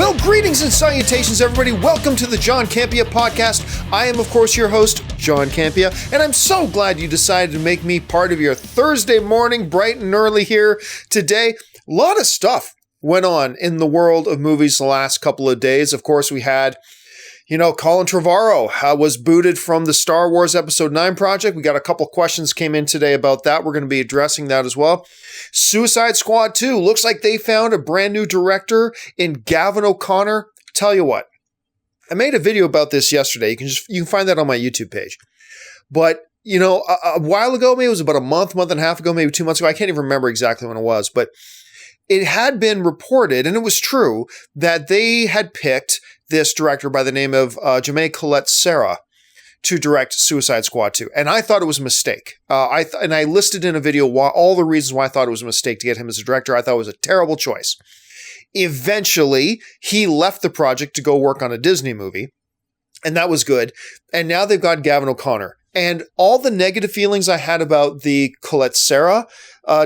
Well, greetings and salutations, everybody. Welcome to the John Campea podcast. I am, of course, your host, John Campea, and I'm so glad you decided to make me part of your Thursday morning, bright and early here today. A lot of stuff went on in the world of movies the last couple of days. Of course, we had, Colin Trevorrow was booted from the Star Wars Episode 9 project. We got a couple questions came in today about that. We're going to be addressing that as well. Suicide Squad 2. Looks like they found a brand new director in Gavin O'Connor. Tell you what, I made a video about this yesterday. You can find that on my YouTube page. But, a while ago, maybe it was about a month and a half ago, maybe 2 months ago. I can't even remember exactly when it was, but it had been reported, and it was true, that they had picked this director by the name of Jaume Collet-Serra to direct Suicide Squad 2. And I thought it was a mistake. And I listed in a video all the reasons why I thought it was a mistake to get him as a director. I thought it was a terrible choice. Eventually, he left the project to go work on a Disney movie, and that was good. And now they've got Gavin O'Connor. And all the negative feelings I had about the Collet-Serra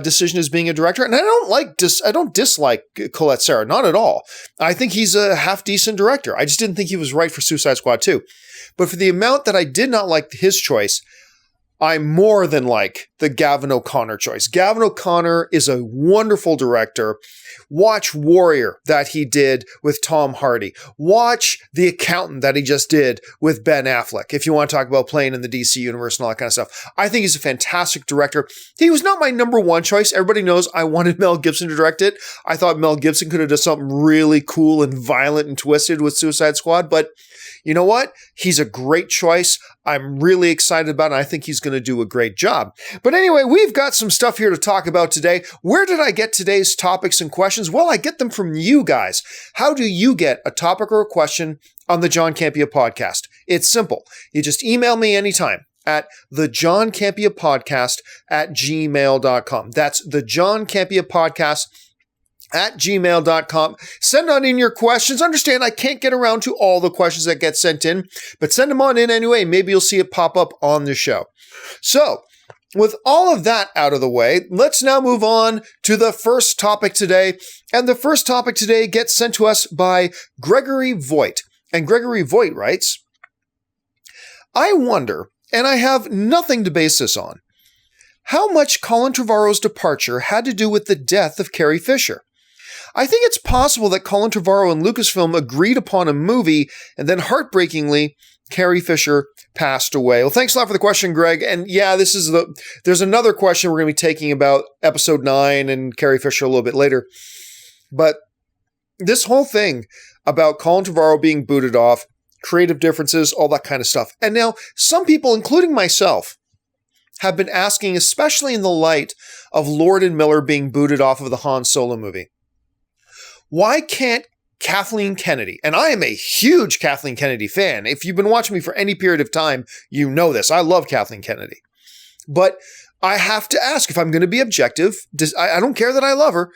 decision as being a director, and I don't dislike Collet-Serra, not at all. I think he's a half-decent director. I just didn't think he was right for Suicide Squad 2. But for the amount that I did not like his choice, I more than like the Gavin O'Connor choice. Gavin O'Connor is a wonderful director. Watch Warrior that he did with Tom Hardy. Watch The Accountant that he just did with Ben Affleck, if you want to talk about playing in the DC universe and all that kind of stuff. I think he's a fantastic director. He was not my number one choice. Everybody knows I wanted Mel Gibson to direct it. I thought Mel Gibson could have done something really cool and violent and twisted with Suicide Squad, but you know what? He's a great choice. I'm really excited about it. I think he's going to do a great job. But anyway, we've got some stuff here to talk about today. Where did I get today's topics and questions? Well, I get them from you guys. How do you get a topic or a question on the John Campea podcast? It's simple. You just email me anytime at thejohncampeapodcast@gmail.com. That's thejohncampeapodcast@gmail.com. Send on in your questions. Understand I can't get around to all the questions that get sent in, but send them on in anyway. Maybe you'll see it pop up on the show. So, with all of that out of the way, let's now move on to the first topic today. And the first topic today gets sent to us by Gregory Voigt. And Gregory Voigt writes, I wonder, and I have nothing to base this on, how much Colin Trevorrow's departure had to do with the death of Carrie Fisher. I think it's possible that Colin Trevorrow and LucasFilm agreed upon a movie, and then heartbreakingly, Carrie Fisher passed away. Well, thanks a lot for the question, Greg. And yeah, there's another question we're going to be taking about episode 9 and Carrie Fisher a little bit later. But this whole thing about Colin Trevorrow being booted off, creative differences, all that kind of stuff. And now some people, including myself, have been asking, especially in the light of Lord and Miller being booted off of the Han Solo movie, why can't Kathleen Kennedy, and I am a huge Kathleen Kennedy fan. If you've been watching me for any period of time, you know this. I love Kathleen Kennedy. But I have to ask, if I'm going to be objective, I don't care that I love her,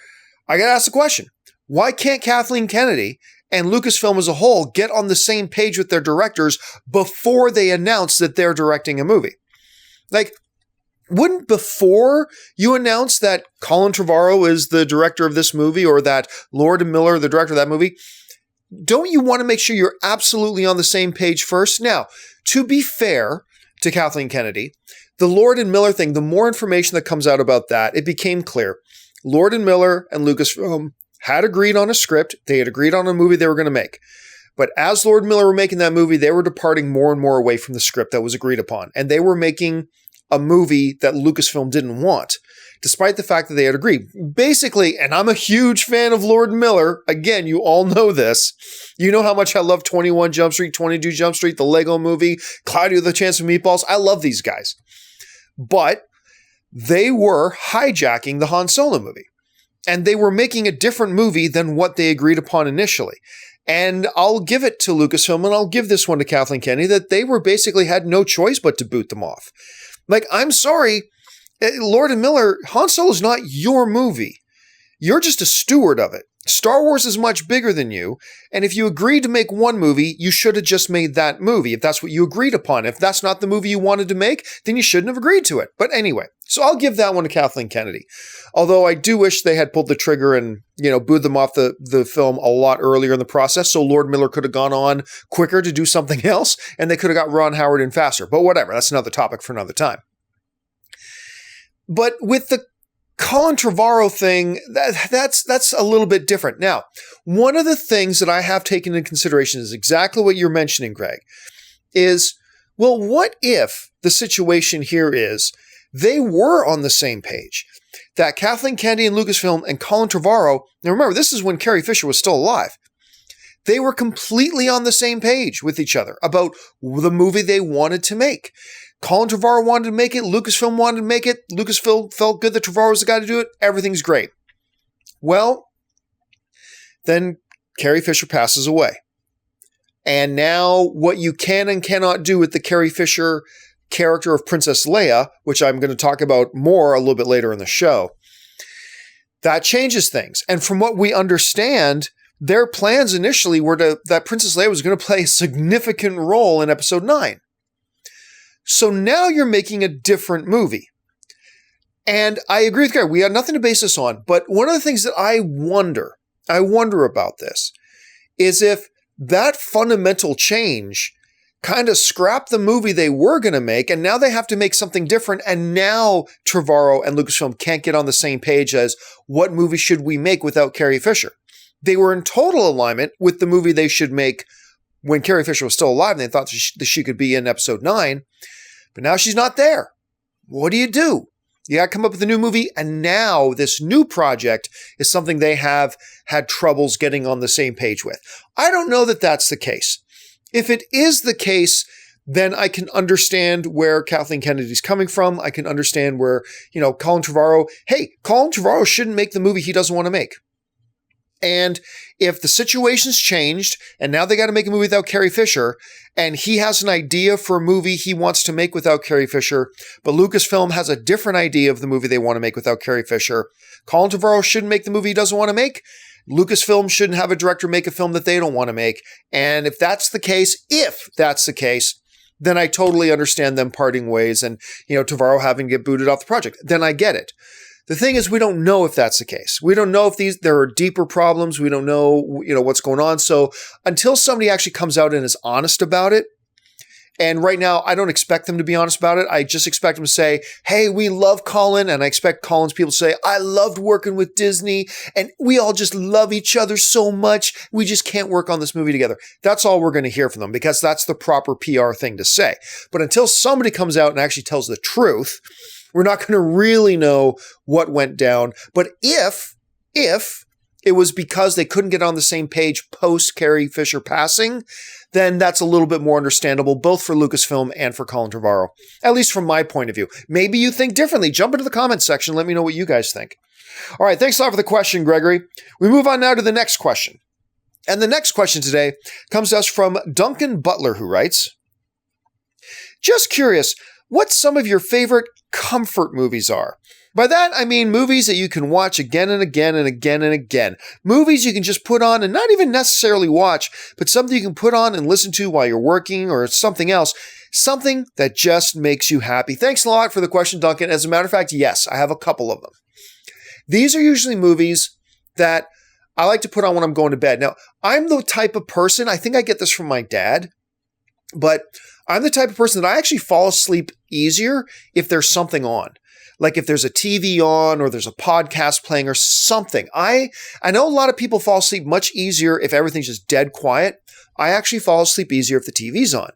I got to ask the question, why can't Kathleen Kennedy and Lucasfilm as a whole get on the same page with their directors before they announce that they're directing a movie? Like, wouldn't before you announce that Colin Trevorrow is the director of this movie or that Lord and Miller, the director of that movie, don't you want to make sure you're absolutely on the same page first? Now, to be fair to Kathleen Kennedy, the Lord and Miller thing, the more information that comes out about that, it became clear. Lord and Miller and Lucasfilm had agreed on a script. They had agreed on a movie they were going to make. But as Lord and Miller were making that movie, they were departing more and more away from the script that was agreed upon. And they were making a movie that Lucasfilm didn't want, despite the fact that they had agreed. Basically, and I'm a huge fan of Lord and Miller. Again, you all know this. You know how much I love 21 Jump Street, 22 Jump Street, the Lego movie, Cloudy with a Chance of Meatballs. I love these guys. But they were hijacking the Han Solo movie. And they were making a different movie than what they agreed upon initially. And I'll give it to Lucasfilm, and I'll give this one to Kathleen Kennedy, that they were basically had no choice but to boot them off. Like, I'm sorry, Lord and Miller, Han Solo is not your movie. You're just a steward of it. Star Wars is much bigger than you, and if you agreed to make one movie, you should have just made that movie, if that's what you agreed upon. If that's not the movie you wanted to make, then you shouldn't have agreed to it. But anyway, So I'll give that one to Kathleen Kennedy. Although I do wish they had pulled the trigger and, booed them off the film a lot earlier in the process, so Lord Miller could have gone on quicker to do something else, and they could have got Ron Howard in faster. But whatever, that's another topic for another time. But with the Colin Trevorrow thing, that's a little bit different. Now, one of the things that I have taken into consideration is exactly what you're mentioning, Greg, is, well, what if the situation here is they were on the same page? That Kathleen Kennedy and Lucasfilm and Colin Trevorrow, now remember, this is when Carrie Fisher was still alive. They were completely on the same page with each other about the movie they wanted to make. Colin Trevorrow wanted to make it. Lucasfilm wanted to make it. Lucasfilm felt good that Trevorrow was the guy to do it. Everything's great. Well, then Carrie Fisher passes away. And now what you can and cannot do with the Carrie Fisher character of Princess Leia, which I'm going to talk about more a little bit later in the show, that changes things. And from what we understand, their plans initially were that Princess Leia was going to play a significant role in episode 9. So now you're making a different movie. And I agree with Gary. We have nothing to base this on. But one of the things that I wonder about this is if that fundamental change kind of scrapped the movie they were going to make, and now they have to make something different, and now Trevorrow and Lucasfilm can't get on the same page as what movie should we make without Carrie Fisher. They were in total alignment with the movie they should make when Carrie Fisher was still alive, and they thought that she could be in episode 9, but now she's not there. What do? You got to come up with a new movie, and now this new project is something they have had troubles getting on the same page with. I don't know that that's the case. If it is the case, then I can understand where Kathleen Kennedy's coming from. I can understand where, Colin Trevorrow shouldn't make the movie he doesn't want to make. And if the situation's changed and now they got to make a movie without Carrie Fisher, and he has an idea for a movie he wants to make without Carrie Fisher, but Lucasfilm has a different idea of the movie they want to make without Carrie Fisher, Colin Trevorrow shouldn't make the movie he doesn't want to make. Lucasfilm shouldn't have a director make a film that they don't want to make. And if that's the case, then I totally understand them parting ways and, Trevorrow having to get booted off the project. Then I get it. The thing is, we don't know if that's the case. We don't know if there are deeper problems. We don't know, what's going on. So until somebody actually comes out and is honest about it, and right now, I don't expect them to be honest about it. I just expect them to say, hey, we love Colin. And I expect Colin's people to say, I loved working with Disney. And we all just love each other so much. We just can't work on this movie together. That's all we're going to hear from them, because that's the proper PR thing to say. But until somebody comes out and actually tells the truth, we're not going to really know what went down. But if it was because they couldn't get on the same page post Carrie Fisher passing, then that's a little bit more understandable, both for Lucasfilm and for Colin Trevorrow, at least from my point of view. Maybe you think differently. Jump into the comments section. Let me know what you guys think. All right. Thanks a lot for the question, Gregory. We move on now to the next question. And the next question today comes to us from Duncan Butler, who writes, just curious, what some of your favorite comfort movies are. By that, I mean movies that you can watch again and again and again and again. Movies you can just put on and not even necessarily watch, but something you can put on and listen to while you're working or something else. Something that just makes you happy. Thanks a lot for the question, Duncan. As a matter of fact, yes, I have a couple of them. These are usually movies that I like to put on when I'm going to bed. Now, I'm the type of person, I think I get this from my dad, but I'm the type of person that I actually fall asleep easier if there's something on. Like if there's a TV on or there's a podcast playing or something. I know a lot of people fall asleep much easier if everything's just dead quiet. I actually fall asleep easier if the TV's on.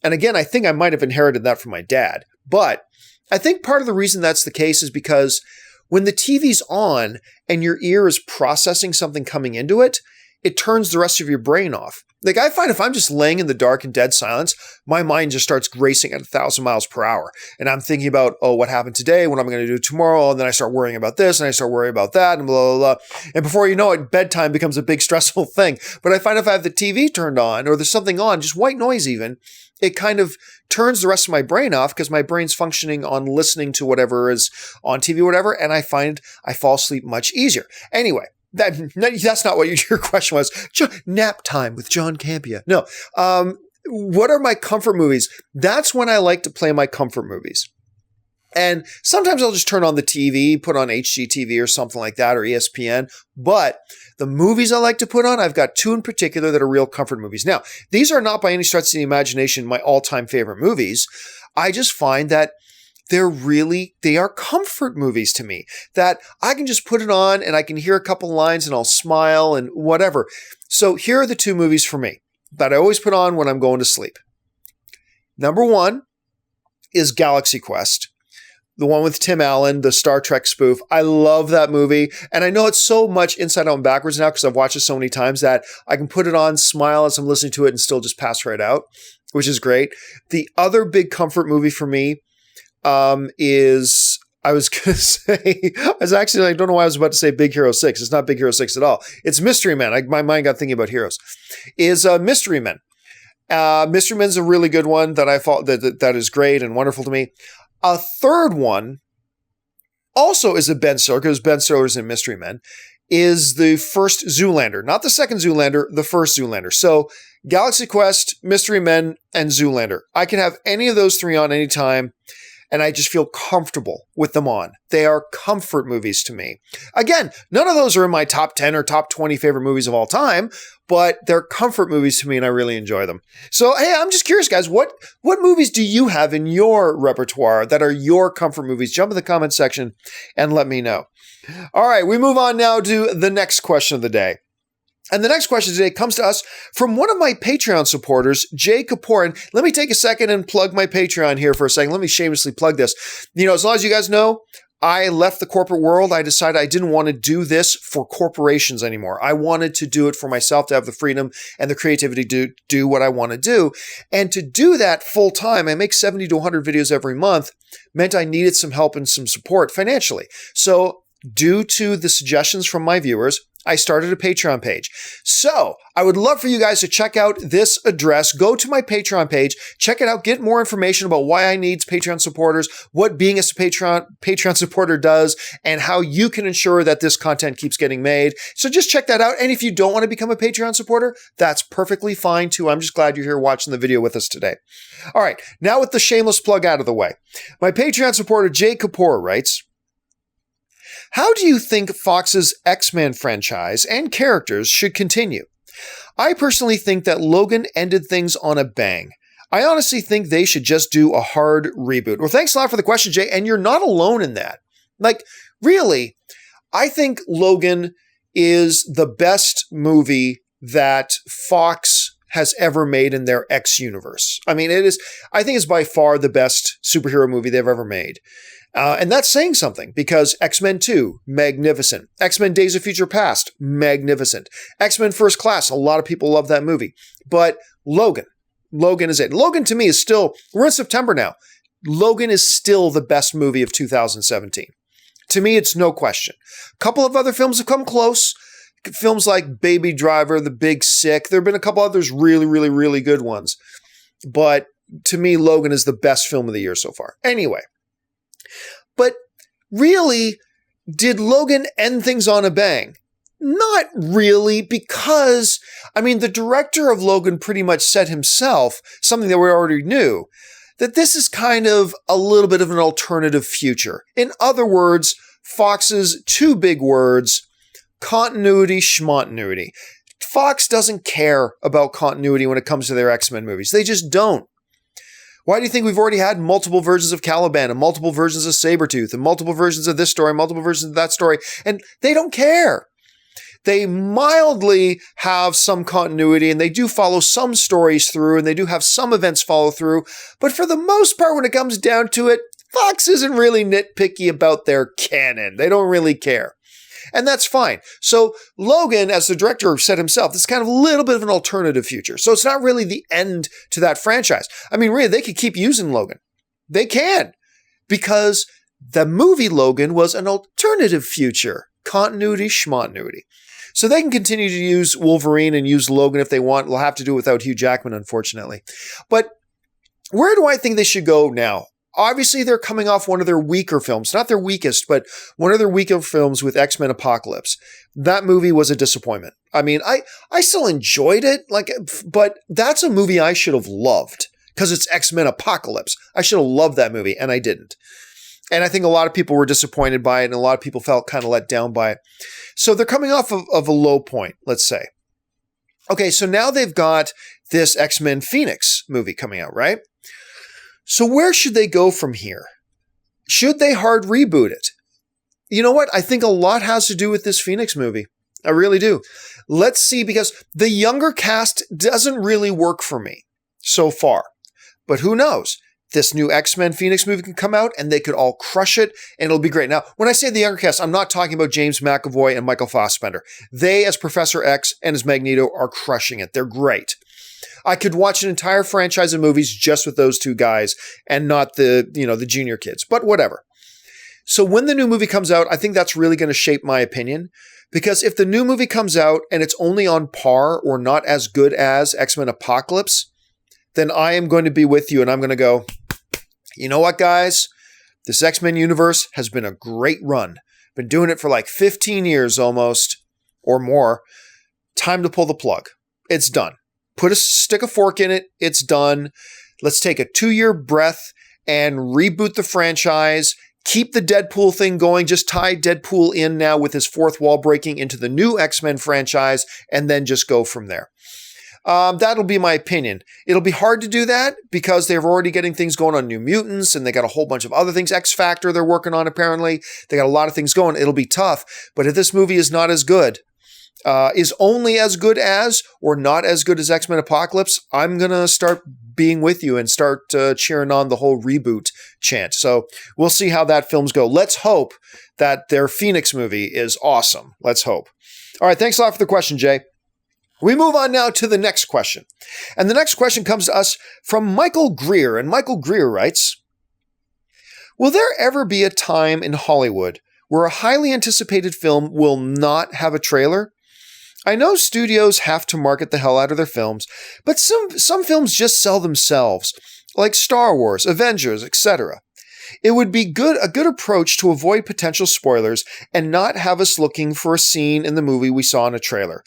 And again, I think I might have inherited that from my dad. But I think part of the reason that's the case is because when the TV's on and your ear is processing something coming into it, it turns the rest of your brain off. Like I find if I'm just laying in the dark and dead silence, my mind just starts racing at 1,000 miles per hour. And I'm thinking about, what happened today? What I'm going to do tomorrow? And then I start worrying about this and I start worrying about that and blah, blah, blah. And before you know it, bedtime becomes a big stressful thing. But I find if I have the TV turned on or there's something on, just white noise even, it kind of turns the rest of my brain off because my brain's functioning on listening to whatever is on TV, whatever. And I find I fall asleep much easier. Anyway. That's not what your question was. Nap time with John Campea. No. What are my comfort movies? That's when I like to play my comfort movies. And sometimes I'll just turn on the TV, put on HGTV or something like that, or ESPN. But the movies I like to put on, I've got two in particular that are real comfort movies. Now, these are not by any stretch of the imagination my all-time favorite movies. I just find that they are comfort movies to me, that I can just put it on and I can hear a couple lines and I'll smile and whatever. So here are the two movies for me that I always put on when I'm going to sleep. Number one is Galaxy Quest. The one with Tim Allen, the Star Trek spoof. I love that movie. And I know it's so much inside out and backwards now because I've watched it so many times that I can put it on, smile as I'm listening to it, and still just pass right out, which is great. The other big comfort movie for me is, I was going to say, I don't know why I was about to say Big Hero 6. It's not Big Hero 6 at all. It's Mystery Men. My mind got thinking about heroes. Is Mystery Men. Mystery Men's a really good one that I thought that is great and wonderful to me. A third one also is a Ben Stiller, because Ben Stiller's in Mystery Men, is the first Zoolander. Not the second Zoolander, the first Zoolander. So Galaxy Quest, Mystery Men, and Zoolander. I can have any of those three on anytime, and I just feel comfortable with them on. They are comfort movies to me. Again, none of those are in my top 10 or top 20 favorite movies of all time, but they're comfort movies to me and I really enjoy them. So, hey, I'm just curious, guys, what movies do you have in your repertoire that are your comfort movies? Jump in the comment section and let me know. All right, we move on now to the next question of the day. And the next question today comes to us from one of my Patreon supporters, Jay Kapoor. And let me take a second and plug my Patreon here for a second. Let me shamelessly plug this. As long as you guys know, I left the corporate world. I decided I didn't want to do this for corporations anymore. I wanted to do it for myself, to have the freedom and the creativity to do what I want to do. And to do that full time, I make 70 to 100 videos every month, meant I needed some help and some support financially. So due to the suggestions from my viewers, I started a Patreon page. So I would love for you guys to check out this address. Go to my Patreon page, check it out, get more information about why I need Patreon supporters, what being a Patreon supporter does, and how you can ensure that this content keeps getting made. So just check that out. And if you don't want to become a Patreon supporter, that's perfectly fine too. I'm just glad you're here watching the video with us today. All right, now with the shameless plug out of the way, my Patreon supporter, Jay Kapoor, writes, how do you think Fox's X-Men franchise and characters should continue? I personally think that Logan ended things on a bang. I honestly think they should just do a hard reboot. Well, thanks a lot for the question, Jay, and you're not alone in that. Really, I think Logan is the best movie that Fox has ever made in their X universe. I think it's by far the best superhero movie they've ever made. And that's saying something, because X-Men 2, magnificent. X-Men Days of Future Past, magnificent. X-Men First Class, a lot of people love that movie. But Logan is it. Logan to me is still, we're in September now. Logan is still the best movie of 2017. To me, it's no question. A couple of other films have come close. Films like Baby Driver, The Big Sick. There have been a couple others really, really, really good ones. But to me, Logan is the best film of the year so far. Anyway. But really, did Logan end things on a bang? Not really, because, the director of Logan pretty much said himself, something that we already knew, that this is kind of a little bit of an alternative future. In other words, Fox's two big words, continuity, schmontinuity. Fox doesn't care about continuity when it comes to their X-Men movies. They just don't. Why do you think we've already had multiple versions of Caliban and multiple versions of Sabretooth and multiple versions of this story, multiple versions of that story? And they don't care. They mildly have some continuity and they do follow some stories through and they do have some events follow through. But for the most part, when it comes down to it, Fox isn't really nitpicky about their canon. They don't really care. And that's fine. So Logan, as the director said himself, this is kind of a little bit of an alternative future. So it's not really the end to that franchise. Really, they could keep using Logan. They can. Because the movie Logan was an alternative future. Continuity, schmontinuity. So they can continue to use Wolverine and use Logan if they want. They'll have to do it without Hugh Jackman, unfortunately. But where do I think they should go now? Obviously, they're coming off one of their weaker films. Not their weakest, but one of their weaker films with X-Men Apocalypse. That movie was a disappointment. I still enjoyed it, but that's a movie I should have loved because it's X-Men Apocalypse. I should have loved that movie, and I didn't. And I think a lot of people were disappointed by it, and a lot of people felt kind of let down by it. So they're coming off of a low point, let's say. Okay, so now they've got this X-Men Phoenix movie coming out, right? So where should they go from here? Should they hard reboot it? You know what? I think a lot has to do with this Phoenix movie. I really do. Let's see, because the younger cast doesn't really work for me so far. But who knows? This new X-Men Phoenix movie can come out and they could all crush it and it'll be great. Now, when I say the younger cast, I'm not talking about James McAvoy and Michael Fassbender. They, as Professor X and as Magneto, are crushing it. They're great. I could watch an entire franchise of movies just with those two guys and not the junior kids, but whatever. So when the new movie comes out, I think that's really going to shape my opinion, because if the new movie comes out and it's only on par or not as good as X-Men Apocalypse, then I am going to be with you and I'm going to go, you know what, guys? This X-Men universe has been a great run. Been doing it for like 15 years almost or more. Time to pull the plug. It's done. Stick a fork in it. It's done. Let's take a 2-year breath and reboot the franchise. Keep the Deadpool thing going. Just tie Deadpool in now with his fourth wall breaking into the new X-Men franchise and then just go from there. That'll be my opinion. It'll be hard to do that because they're already getting things going on New Mutants and they got a whole bunch of other things. X Factor they're working on apparently. They got a lot of things going. It'll be tough. But if this movie is not as good, is only as good as or not as good as X-Men Apocalypse, I'm going to start being with you and start cheering on the whole reboot chant. So we'll see how that films go. Let's hope that their Phoenix movie is awesome. Let's hope. All right. Thanks a lot for the question, Jay. We move on now to the next question. And the next question comes to us from Michael Greer. And Michael Greer writes, will there ever be a time in Hollywood where a highly anticipated film will not have a trailer? I know studios have to market the hell out of their films, but some films just sell themselves, like Star Wars, Avengers, etc. It would be a good approach to avoid potential spoilers and not have us looking for a scene in the movie we saw in a trailer.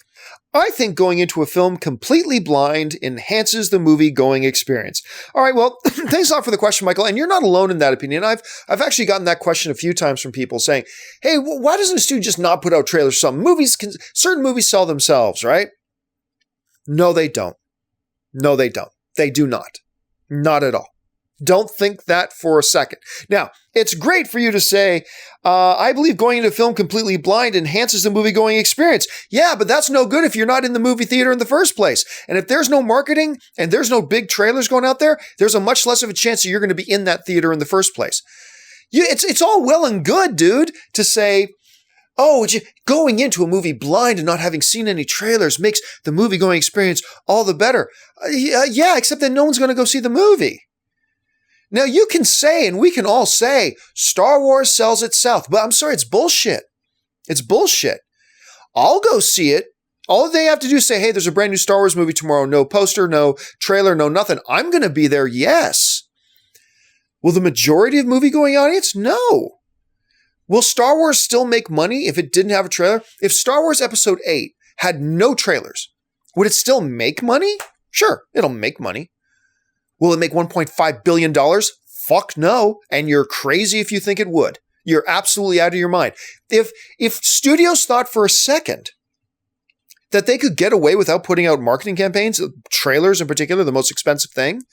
I think going into a film completely blind enhances the movie-going experience. All right, well, thanks a lot for the question, Michael. And you're not alone in that opinion. I've actually gotten that question a few times from people saying, hey, why doesn't a studio just not put out trailers? Certain movies sell themselves, right? No, they don't. No, they don't. They do not. Not at all. Don't think that for a second. Now, it's great for you to say, I believe going into a film completely blind enhances the movie-going experience. Yeah, but that's no good if you're not in the movie theater in the first place. And if there's no marketing and there's no big trailers going out there, there's a much less of a chance that you're going to be in that theater in the first place. It's all well and good, dude, to say, oh, going into a movie blind and not having seen any trailers makes the movie-going experience all the better. Yeah, except that no one's going to go see the movie. Now, you can say, and we can all say, Star Wars sells itself. But I'm sorry, it's bullshit. It's bullshit. I'll go see it. All they have to do is say, hey, there's a brand new Star Wars movie tomorrow. No poster, no trailer, no nothing. I'm going to be there, yes. Will the majority of movie-going audience? No. Will Star Wars still make money if it didn't have a trailer? If Star Wars Episode 8 had no trailers, would it still make money? Sure, it'll make money. Will it make $1.5 billion? Fuck no. And you're crazy if you think it would. You're absolutely out of your mind. If studios thought for a second that they could get away without putting out marketing campaigns, trailers in particular, the most expensive thing,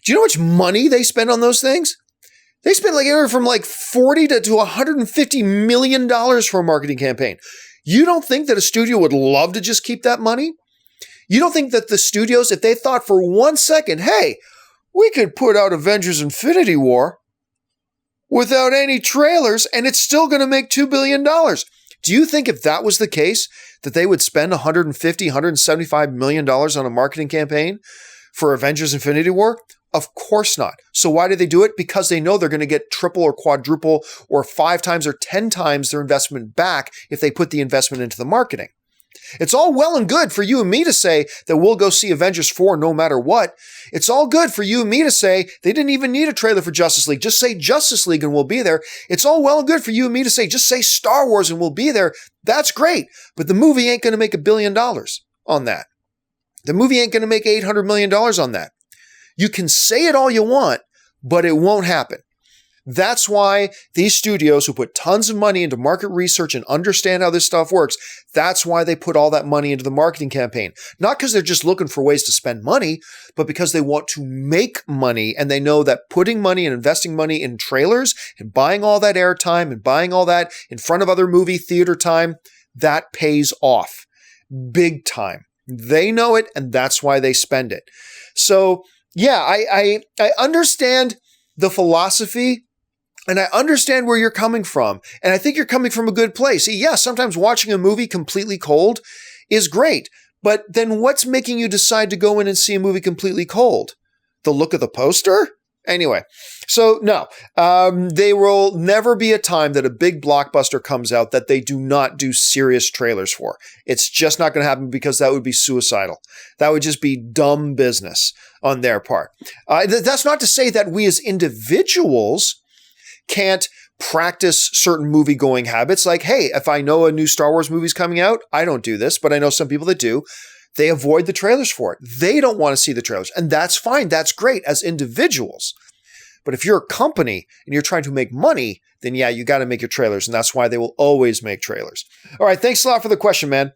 do you know how much money they spend on those things? They spend anywhere from $40 to $150 million for a marketing campaign. You don't think that a studio would love to just keep that money? You don't think that the studios, if they thought for 1 second, hey, we could put out Avengers Infinity War without any trailers and it's still going to make $2 billion. Do you think if that was the case, that they would spend $150, $175 million on a marketing campaign for Avengers Infinity War? Of course not. So why do they do it? Because they know they're going to get triple or quadruple or 5 times or 10 times their investment back if they put the investment into the marketing. It's all well and good for you and me to say that we'll go see Avengers 4 no matter what. It's all good for you and me to say they didn't even need a trailer for Justice League. Just say Justice League and we'll be there. It's all well and good for you and me to say just say Star Wars and we'll be there. That's great. But the movie ain't going to make $1 billion on that. The movie ain't going to make $800 million on that. You can say it all you want, but it won't happen. That's why these studios who put tons of money into market research and understand how this stuff works, that's why they put all that money into the marketing campaign. Not because they're just looking for ways to spend money, but because they want to make money, and they know that putting money and investing money in trailers and buying all that airtime and buying all that in front of other movie theater time, that pays off big time. They know it, and that's why they spend it. So yeah, I understand the philosophy, and I understand where you're coming from. And I think you're coming from a good place. Yeah, sometimes watching a movie completely cold is great. But then what's making you decide to go in and see a movie completely cold? The look of the poster? Anyway, so no, there will never be a time that a big blockbuster comes out that they do not do serious trailers for. It's just not going to happen, because that would be suicidal. That would just be dumb business on their part. That's not to say that we as individuals can't practice certain movie-going habits. Like, hey, if I know a new Star Wars movie's coming out, I don't do this, but I know some people that do. They avoid the trailers for it. They don't want to see the trailers. And that's fine. That's great as individuals. But if you're a company and you're trying to make money, then yeah, you got to make your trailers. And that's why they will always make trailers. All right. Thanks a lot for the question, man.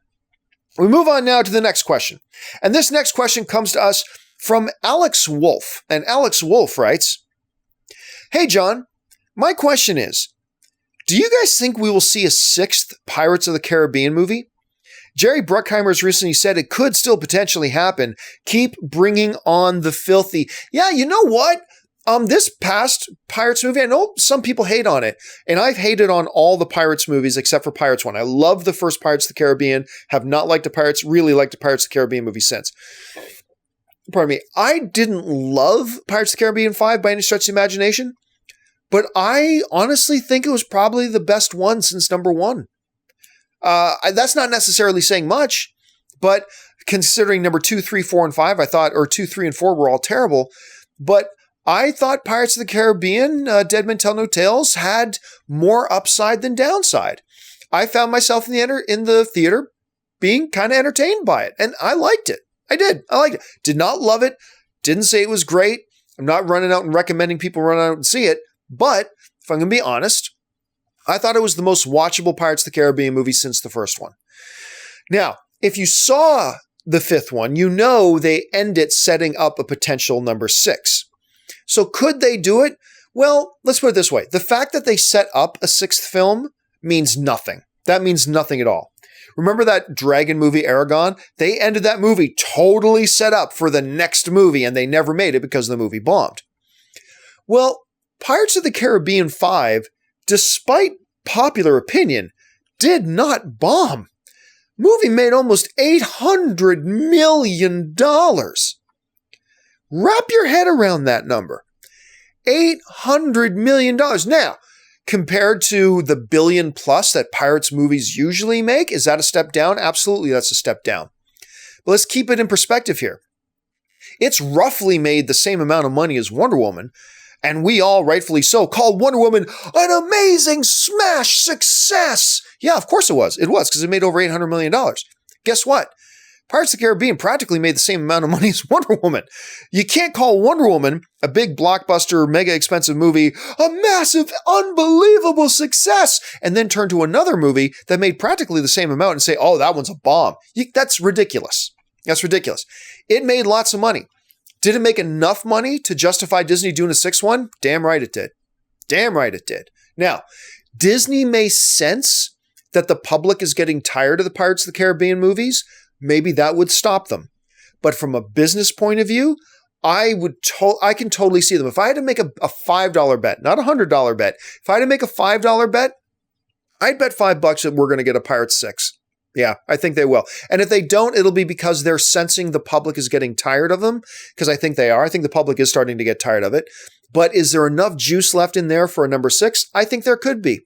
We move on now to the next question. And this next question comes to us from Alex Wolfe. And Alex Wolfe writes, "Hey, John, my question is, do you guys think we will see a 6th Pirates of the Caribbean movie? Jerry Bruckheimer has recently said it could still potentially happen. Keep bringing on the filthy." Yeah, you know what? This past Pirates movie, I know some people hate on it, and I've hated on all the Pirates movies except for Pirates 1. I love the first Pirates of the Caribbean, have not liked really liked the Pirates of the Caribbean movie since. Pardon me. I didn't love Pirates of the Caribbean 5 by any stretch of the imagination, but I honestly think it was probably the best one since number 1. That's not necessarily saying much, but considering number 2, 3, 4, and 5, I thought, or 2, 3, and 4 were all terrible, but I thought Pirates of the Caribbean, Dead Men Tell No Tales, had more upside than downside. I found myself in the theater being kind of entertained by it, and I liked it. I did. I liked it. Did not love it. Didn't say it was great. I'm not running out and recommending people run out and see it, but if I'm going to be honest, I thought it was the most watchable Pirates of the Caribbean movie since the first one. Now, if you saw the 5th one, you know they end it setting up a potential number 6. So could they do it? Well, let's put it this way. The fact that they set up a 6th film means nothing. That means nothing at all. Remember that dragon movie, Aragon? They ended that movie totally set up for the next movie, and they never made it because the movie bombed. Well, Pirates of the Caribbean 5, despite popular opinion, did not bomb. Movie made almost $800 million. Wrap your head around that number. $800 million. Now, compared to the $1 billion plus that Pirates movies usually make, is that a step down? Absolutely, that's a step down. But let's keep it in perspective here. It's roughly made the same amount of money as Wonder Woman, and we all, rightfully so, called Wonder Woman an amazing smash success. Yeah, of course it was. It was, because it made over $800 million. Guess what? Pirates of the Caribbean practically made the same amount of money as Wonder Woman. You can't call Wonder Woman, a big blockbuster, mega expensive movie, a massive, unbelievable success, and then turn to another movie that made practically the same amount and say, oh, that one's a bomb. That's ridiculous. That's ridiculous. It made lots of money. Did it make enough money to justify Disney doing a 6th one? Damn right it did. Damn right it did. Now, Disney may sense that the public is getting tired of the Pirates of the Caribbean movies. Maybe that would stop them. But from a business point of view, I can totally see them. If I had to make a $5 bet, not a $100 bet, if I had to make a $5 bet, I'd bet $5 that we're going to get a Pirates 6. Yeah, I think they will. And if they don't, it'll be because they're sensing the public is getting tired of them, because I think they are. I think the public is starting to get tired of it. But is there enough juice left in there for a number 6? I think there could be.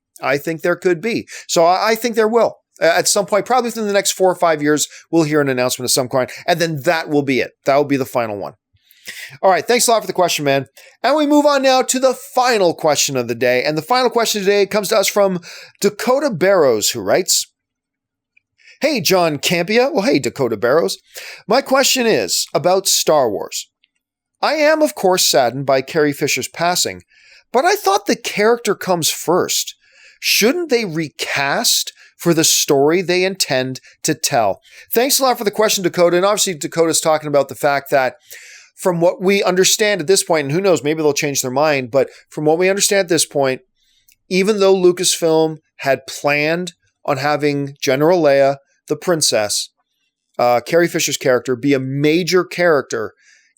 So I think there will. At some point, probably within the next 4 or 5 years, we'll hear an announcement of some kind, and then that will be it. That will be the final one. All right, thanks a lot for the question, man. And we move on now to the final question of the day. And the final question today comes to us from Dakotah Barrows, who writes, "Hey, John Campea." Well, hey, Dakotah Barrows. My question is about Star Wars. I am, of course, saddened by Carrie Fisher's passing, But I thought the character comes first. Shouldn't they recast for the story they intend to tell? Thanks a lot for the question, Dakotah. And obviously, Dakotah's talking about the fact that from what we understand at this point, and who knows, maybe they'll change their mind, but from what we understand at this point, even though Lucasfilm had planned on having General Leia, the princess, Carrie Fisher's character, be a major character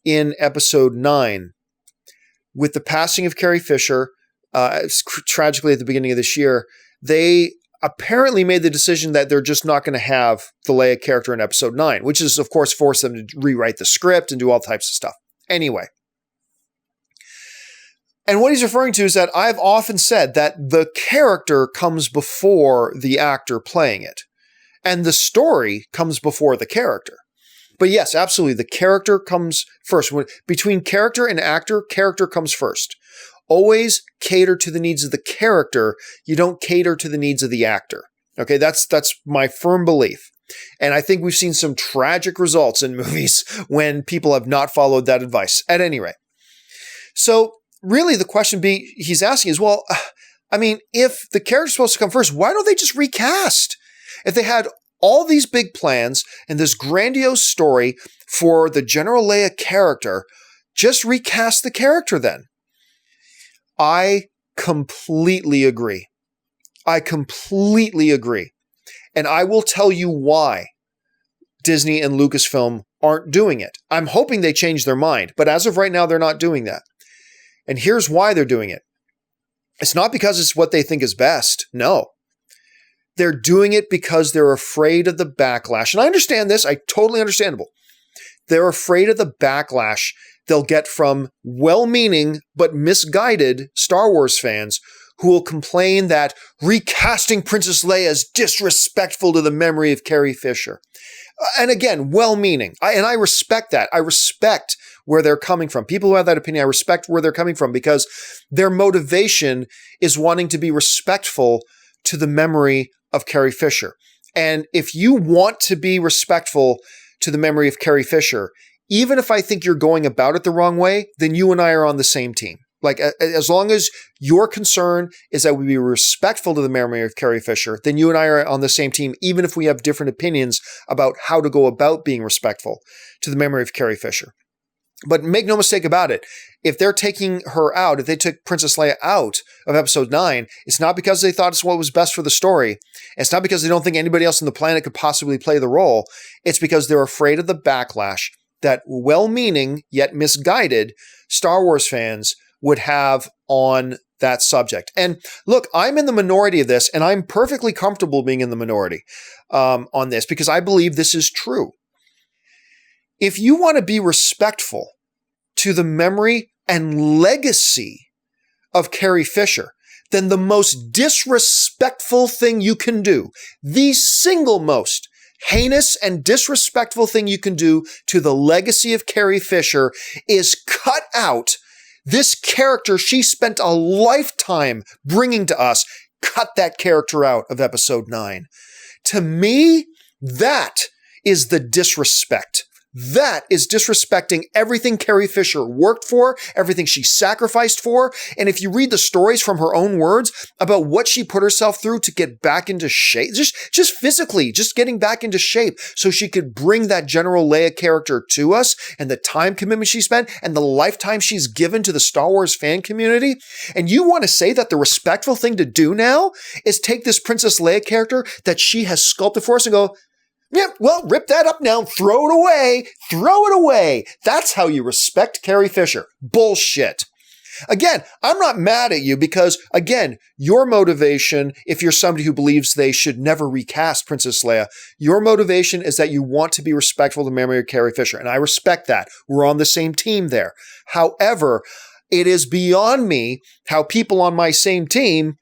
in episode 9, with the passing of Carrie Fisher, tragically at the beginning of this year, they apparently made the decision that they're just not going to have the Leia character in episode 9, which is, of course, forced them to rewrite the script and do all types of stuff. Anyway. And what he's referring to is that I've often said that the character comes before the actor playing it, and the story comes before the character. But yes, absolutely, the character comes first. Between character and actor, character comes first. Always cater to the needs of the character. You don't cater to the needs of the actor. Okay, that's my firm belief. And I think we've seen some tragic results in movies when people have not followed that advice. At any rate. So really the question he's asking is, well, I mean, if the character's supposed to come first, why don't they just recast? If they had all these big plans and this grandiose story for the General Leia character, just recast the character then. I completely agree. And I will tell you why Disney and Lucasfilm aren't doing it. I'm hoping they change their mind, but as of right now, they're not doing that. And here's why they're doing it. It's not because it's what they think is best. No. They're doing it because they're afraid of the backlash. And I understand this. Totally understandable. They're afraid of the backlash they'll get from well-meaning but misguided Star Wars fans who will complain that recasting Princess Leia is disrespectful to the memory of Carrie Fisher. And again, well-meaning. I respect that. I respect where they're coming from. People who have that opinion, I respect where they're coming from because their motivation is wanting to be respectful to the memory of Carrie Fisher. And if you want to be respectful to the memory of Carrie Fisher, even if I think you're going about it the wrong way, then you and I are on the same team. Like, as long as your concern is that we be respectful to the memory of Carrie Fisher, then you and I are on the same team, even if we have different opinions about how to go about being respectful to the memory of Carrie Fisher. But make no mistake about it. If they're taking her out, if they took Princess Leia out of episode 9, it's not because they thought it's what was best for the story. It's not because they don't think anybody else on the planet could possibly play the role. It's because they're afraid of the backlash that well-meaning yet misguided Star Wars fans would have on that subject. And look, I'm in the minority of this, and I'm perfectly comfortable being in the minority on this because I believe this is true. If you want to be respectful to the memory and legacy of Carrie Fisher, then the most disrespectful thing you can do, the single most heinous and disrespectful thing you can do to the legacy of Carrie Fisher is cut out this character she spent a lifetime bringing to us. Cut that character out of episode 9. To me, that is the disrespect. That is disrespecting everything Carrie Fisher worked for, everything she sacrificed for. And if you read the stories from her own words about what she put herself through to get back into shape, just physically, just getting back into shape so she could bring that General Leia character to us, and the time commitment she spent and the lifetime she's given to the Star Wars fan community. And you want to say that the respectful thing to do now is take this Princess Leia character that she has sculpted for us and go, yeah, well, rip that up now, throw it away, throw it away. That's how you respect Carrie Fisher. Bullshit. Again, I'm not mad at you because, again, your motivation, if you're somebody who believes they should never recast Princess Leia, your motivation is that you want to be respectful to the memory of Carrie Fisher. And I respect that. We're on the same team there. However, it is beyond me how people on my same team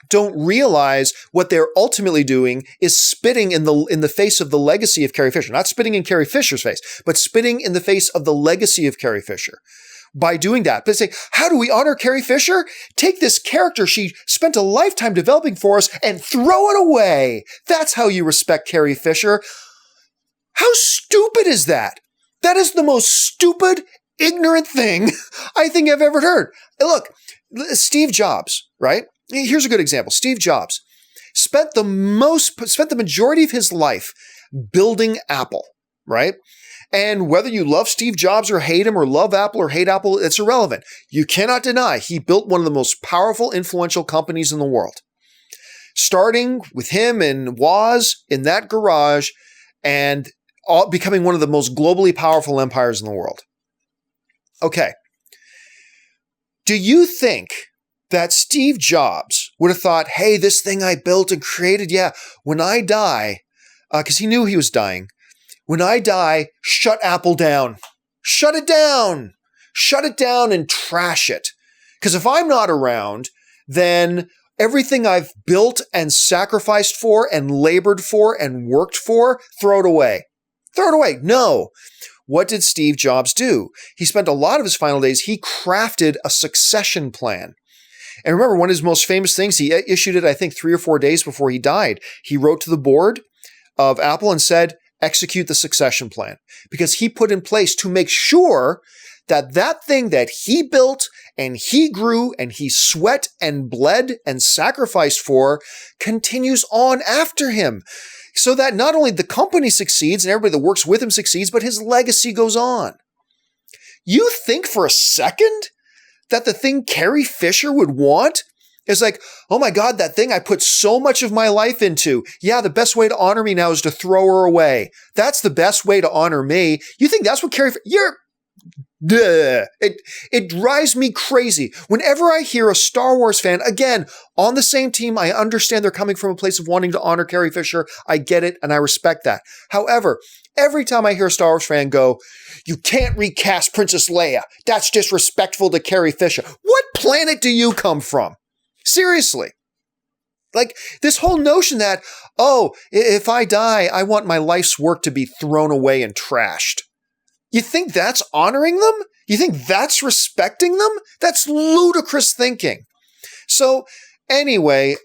don't realize what they're ultimately doing is spitting in the face of the legacy of Carrie Fisher. Not spitting in Carrie Fisher's face, but spitting in the face of the legacy of Carrie Fisher. By doing that, but say, how do we honor Carrie Fisher? Take this character she spent a lifetime developing for us and throw it away. That's how you respect Carrie Fisher. How stupid is that? That is the most stupid, ignorant thing I think I've ever heard. Look, Steve Jobs, right? Here's a good example. Steve Jobs spent the majority of his life building Apple, right? And whether you love Steve Jobs or hate him or love Apple or hate Apple, it's irrelevant. You cannot deny he built one of the most powerful, influential companies in the world. Starting with him and Woz in that garage and becoming one of the most globally powerful empires in the world. Okay. Do you think that Steve Jobs would have thought, hey, this thing I built and created, when I die, because he knew he was dying, when I die, shut Apple down. Shut it down. Shut it down and trash it. Because if I'm not around, then everything I've built and sacrificed for and labored for and worked for, throw it away. Throw it away. No. What did Steve Jobs do? He spent a lot of his final days, he crafted a succession plan. And remember, one of his most famous things, he issued it, I think, 3 or 4 days before he died. He wrote to the board of Apple and said, execute the succession plan. Because he put in place to make sure that that thing that he built and he grew and he sweat and bled and sacrificed for continues on after him. So that not only the company succeeds and everybody that works with him succeeds, but his legacy goes on. You think for a second that the thing Carrie Fisher would want is like, oh my God, that thing I put so much of my life into. Yeah, the best way to honor me now is to throw her away. That's the best way to honor me. You think that's what Carrie Fisher... It drives me crazy. Whenever I hear a Star Wars fan, again, on the same team, I understand they're coming from a place of wanting to honor Carrie Fisher. I get it, and I respect that. However, every time I hear a Star Wars fan go, you can't recast Princess Leia. That's disrespectful to Carrie Fisher. What planet do you come from? Seriously. Like, this whole notion that, oh, if I die, I want my life's work to be thrown away and trashed. You think that's honoring them? You think that's respecting them? That's ludicrous thinking. So anyway,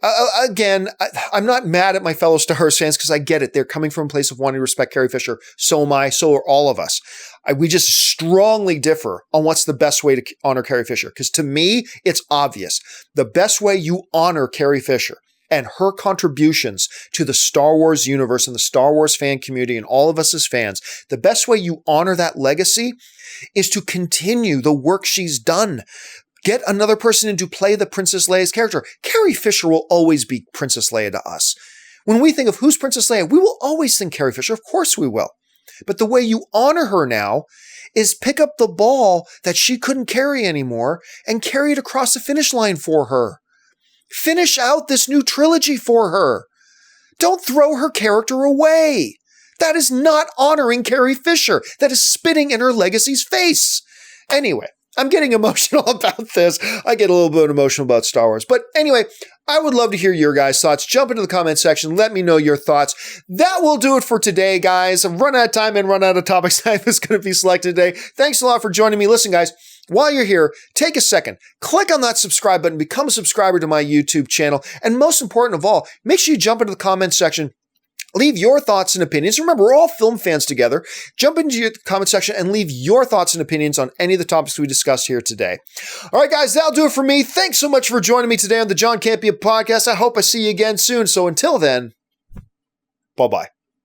again, I'm not mad at my fellow Star Wars fans because I get it. They're coming from a place of wanting to respect Carrie Fisher. So am I. So are all of us. We just strongly differ on what's the best way to honor Carrie Fisher. Because to me, it's obvious. The best way you honor Carrie Fisher and her contributions to the Star Wars universe and the Star Wars fan community and all of us as fans, the best way you honor that legacy is to continue the work she's done. Get another person in to play the Princess Leia's character. Carrie Fisher will always be Princess Leia to us. When we think of who's Princess Leia, we will always think Carrie Fisher. Of course we will. But the way you honor her now is pick up the ball that she couldn't carry anymore and carry it across the finish line for her. Finish out this new trilogy for her. Don't throw her character away. That is not honoring Carrie Fisher. That is spitting in her legacy's face. Anyway, I'm getting emotional about this. I get a little bit emotional about Star Wars. But anyway, I would love to hear your guys' thoughts. Jump into the comment section. Let me know your thoughts. That will do it for today, guys. I've run out of time and run out of topics that was going to be selected today. Thanks a lot for joining me. Listen, guys, while you're here, take a second, click on that subscribe button, become a subscriber to my YouTube channel. And most important of all, make sure you jump into the comment section. Leave your thoughts and opinions. Remember, we're all film fans together. Jump into your comment section and leave your thoughts and opinions on any of the topics we discussed here today. All right, guys, that'll do it for me. Thanks so much for joining me today on the John Campea podcast. I hope I see you again soon. So until then, bye-bye.